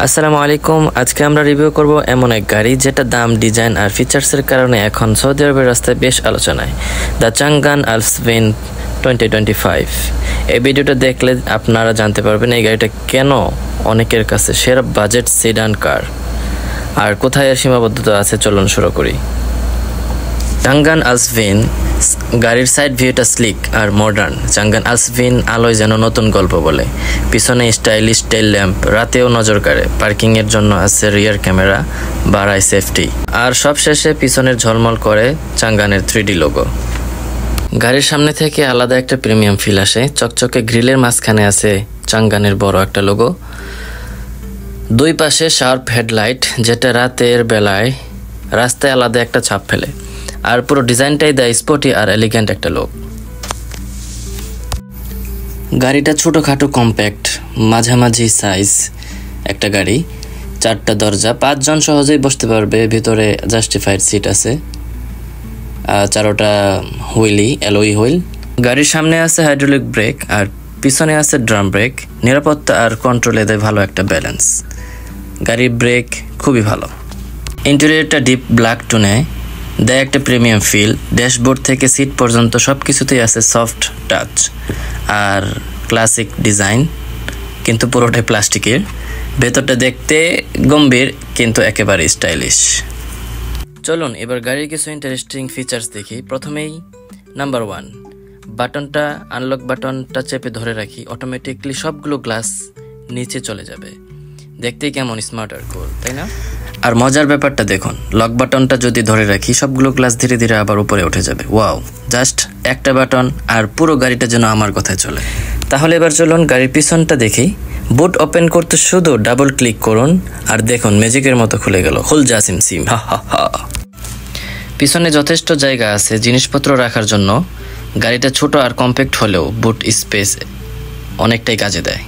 আসসালামু আলাইকুম। আজকে আমরা রিভিউ করব এমন এক গাড়ি যেটা দাম, ডিজাইন আর ফিচার্সের কারণে এখন সৌদি আরবের রাস্তায় বেশ আলোচনায়, দ্য চাঙ্গান আলসভিন 2025। এই ভিডিওটা দেখলে আপনারা জানতে পারবেন এই গাড়িটা কেন অনেকের কাছে সেরা বাজেট সেডান কার আর কোথায় এর সীমাবদ্ধতা আছে। চলুন শুরু করি। চাঙ্গান আলসভিন গাড়ির সাইড ভিউটা স্লিক আর মডার্ন। চাঙ্গান আলসভিন আলোয় যেন নতুন গল্প বলে। পিছনে স্টাইলিশ টেল ল্যাম্প, রাতেও নজর কাড়ে। পার্কিংয়ের জন্য আছে রিয়ার ক্যামেরা, বাড়ায় সেফটি। আর সবশেষে পিছনের ঝলমল করে চাঙ্গানের 3D লোগো। গাড়ির সামনে থেকে আলাদা একটা প্রিমিয়াম ফিল আসে। চকচকে গ্রিলের মাঝখানে আছে চাঙ্গানের বড় একটা লোগো। দুই পাশে শার্প হেডলাইট, যেটা রাতের বেলায় রাস্তায় আলাদা একটা ছাপ ফেলে। আর পুরো ডিজাইনটাই দেয় স্পোর্টি আর এলিগেন্ট একটা লুক। গাড়িটা ছোটোখাটো কম্প্যাক্ট মাঝামাঝি সাইজ একটা গাড়ি। 4টা দরজা, 5 জন সহজেই বসতে পারবে। ভিতরে জাস্টিফাইড সিট আছে। 4টা হুইলি, অ্যালয় হুইল। গাড়ির সামনে আছে হাইড্রোলিক ব্রেক আর পিছনে আছে ড্রাম ব্রেক। নিরাপত্তা আর কন্ট্রোলে দেয় ভালো একটা ব্যালেন্স। গাড়ির ব্রেক খুবই ভালো। ইন্টেরিয়রটা ডিপ ব্ল্যাক টোনে দেয় একটা প্রিমিয়াম ফিল। ড্যাশবোর্ড থেকে সিট পর্যন্ত সব কিছুতেই আছে সফট টাচ আর ক্লাসিক ডিজাইন, কিন্তু পুরোটাই প্লাস্টিকের। ভেতরটা দেখতে গম্ভীর কিন্তু একেবারে স্টাইলিশ। চলুন এবার গাড়ির কিছু ইন্টারেস্টিং ফিচার্স দেখি। প্রথমেই নাম্বার 1, বাটনটা, আনলক বাটনটা চেপে ধরে রাখি, অটোমেটিকলি সবগুলো গ্লাস নিচে চলে যাবে। দেখতেই কেমন স্মার্ট আর কুল, তাই না? আর মজার ব্যাপারটা দেখুন, লক বাটনটা যদি ধরে রাখি সবগুলো গ্লাস ধীরে ধীরে আবার উপরে উঠে যাবে। ওয়াও, জাস্ট একটা বাটন আর পুরো গাড়িটা যেন আমার কথায় চলে। তাহলে এবার চলুন গাড়ির পিছনটা দেখি। বুট ওপেন করতে শুধু ডাবল ক্লিক করুন আর দেখুন ম্যাজিকের মতো খুলে গেল। খুল জাসিম সিম, হা হা হা। পিছনে যথেষ্ট জায়গা আছে জিনিসপত্র রাখার জন্য। গাড়িটা ছোট আর কম্প্যাক্ট হলেও বুট স্পেস অনেকটাই কাজে দেয়।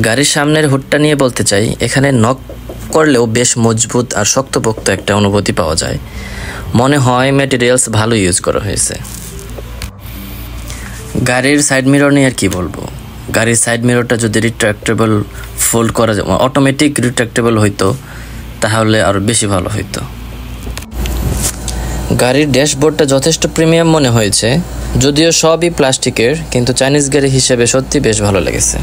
গাড়ির সামনের হুডটা নিয়ে বলতে চাই, এখানে নক করলেও বেশ মজবুত আর শক্তপোক্ত একটা অনুভূতি পাওয়া যায়। মনে হয় ম্যাটেরিয়ালস ভালো ইউজ করা হয়েছে। গাড়ির সাইড মিরর নিয়ে আর কি বলবো। গাড়ির সাইড মিররটা যদি রিট্রাক্টেবল ফোল্ড করা যায়, অটোমেটিক রিট্রাক্টেবল হইতো তাহলে আরও বেশি ভালো হইতো। গাড়ির ড্যাশবোর্ডটা যথেষ্ট প্রিমিয়াম মনে হয়েছে, যদিও সবই প্লাস্টিকের, কিন্তু চাইনিজ গাড়ি হিসেবে সত্যি বেশ ভালো লেগেছে।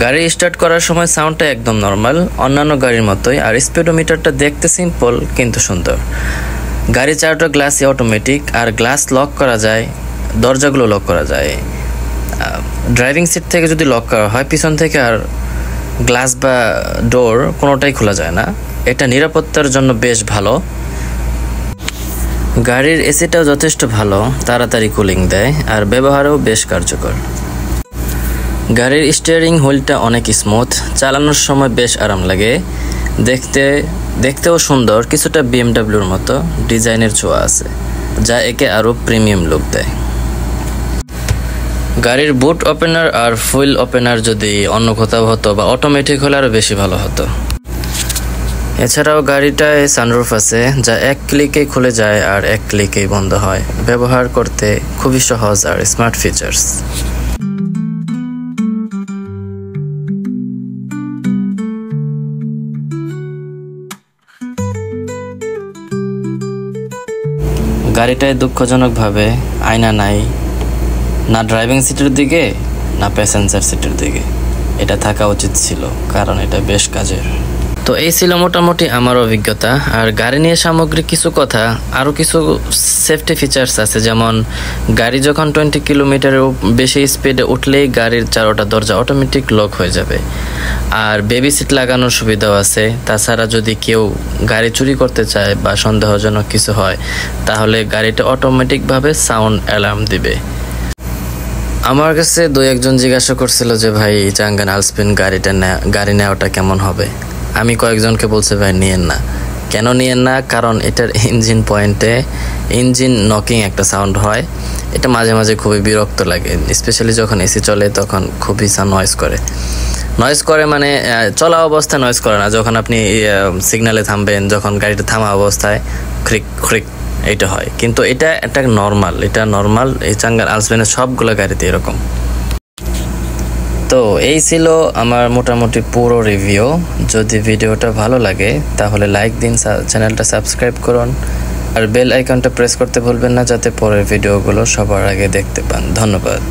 গাড়ি স্টার্ট করার সময় সাউন্ডটা একদম নর্মাল, অন্যান্য গাড়ির মতোই। আর স্পিডোমিটারটা দেখতে সিম্পল কিন্তু সুন্দর। গাড়ি 4টা গ্লাসই অটোমেটিক আর গ্লাস লক করা যায়, দরজাগুলো লক করা যায়। ড্রাইভিং সিট থেকে যদি লক করা হয়, পিছন থেকে আর গ্লাস বা ডোর কোনোটাই খোলা যায় না। এটা নিরাপত্তার জন্য বেশ ভালো। গাড়ির এসিটাও যথেষ্ট ভালো, তাড়াতাড়ি কুলিং দেয় আর ব্যবহারেও বেশ কার্যকর। গাড়ির স্টিয়ারিং হুইলটা অনেক স্মুথ, চালানোর সময় বেশ আরাম লাগে। দেখতেও সুন্দর, কিছুটা বিএমডাব্লিউর মতো ডিজাইনের ছোঁয়া আছে, যা একে আরও প্রিমিয়াম লুক দেয়। গাড়ির বুট ওপেনার আর ফুয়েল ওপেনার যদি অন্য কোথাও হতো বা অটোমেটিক হলে আরও বেশি ভালো হতো। এছাড়াও গাড়িটায় সানরুফ আছে, যা এক ক্লিকেই খুলে যায় আর এক ক্লিকেই বন্ধ হয়। ব্যবহার করতে খুবই সহজ আর স্মার্ট ফিচার্স। গাড়িটায় দুঃখজনকভাবে আয়না নাই, না ড্রাইভিং সিটের দিকে না প্যাসেঞ্জার সিটের দিকে। এটা থাকা উচিত ছিল, কারণ এটা বেশ কাজের। তো এই ছিল মোটামুটি আমার অভিজ্ঞতা। আর গাড়ি নিয়ে সামগ্রিক কিছু কথা, আরও কিছু সেফটি ফিচার্স আছে। যেমন গাড়ি যখন 20 কিলোমিটারের বেশি স্পিডে উঠলেই গাড়ির 4টা দরজা অটোমেটিক লক হয়ে যাবে। আর বেবি সিট লাগানোর সুবিধাও আছে। তাছাড়া যদি কেউ গাড়ি চুরি করতে চায় বা সন্দেহজনক কিছু হয়, তাহলে গাড়িটা অটোমেটিকভাবে সাউন্ড অ্যালার্ম দিবে। আমার কাছে 2-1 জন জিজ্ঞাসা করছিল যে ভাই চাঙ্গান আলসভিন গাড়ি নেওয়াটা কেমন হবে। আমি কয়েকজনকে বলছি ভাই নিয়েন না, কেন নিয়েন না, কারণ এটার ইঞ্জিন পয়েন্টে ইঞ্জিন নকিং একটা সাউন্ড হয়, এটা মাঝে মাঝে খুবই বিরক্ত লাগে, স্পেশালি যখন এসি চলে তখন খুবই নয়েজ করে মানে চলা অবস্থায় নয়েজ করে না, যখন আপনি সিগনালে থামবেন, যখন গাড়িটা থামা অবস্থায় ক্রিক ক্রিক এটা হয়, কিন্তু এটা নর্মাল এই চাঙ্গার আলসবেনের সবগুলো গাড়িতে এরকম। তো এই ছিল আমার মোটামুটি পুরো রিভিউ। যদি ভিডিওটা ভালো লাগে তাহলে লাইক দিন, চ্যানেলটা সাবস্ক্রাইব করুন, আর বেল আইকনটা প্রেস করতে ভুলবেন না যাতে পরের ভিডিওগুলো সবার আগে দেখতে পান। ধন্যবাদ।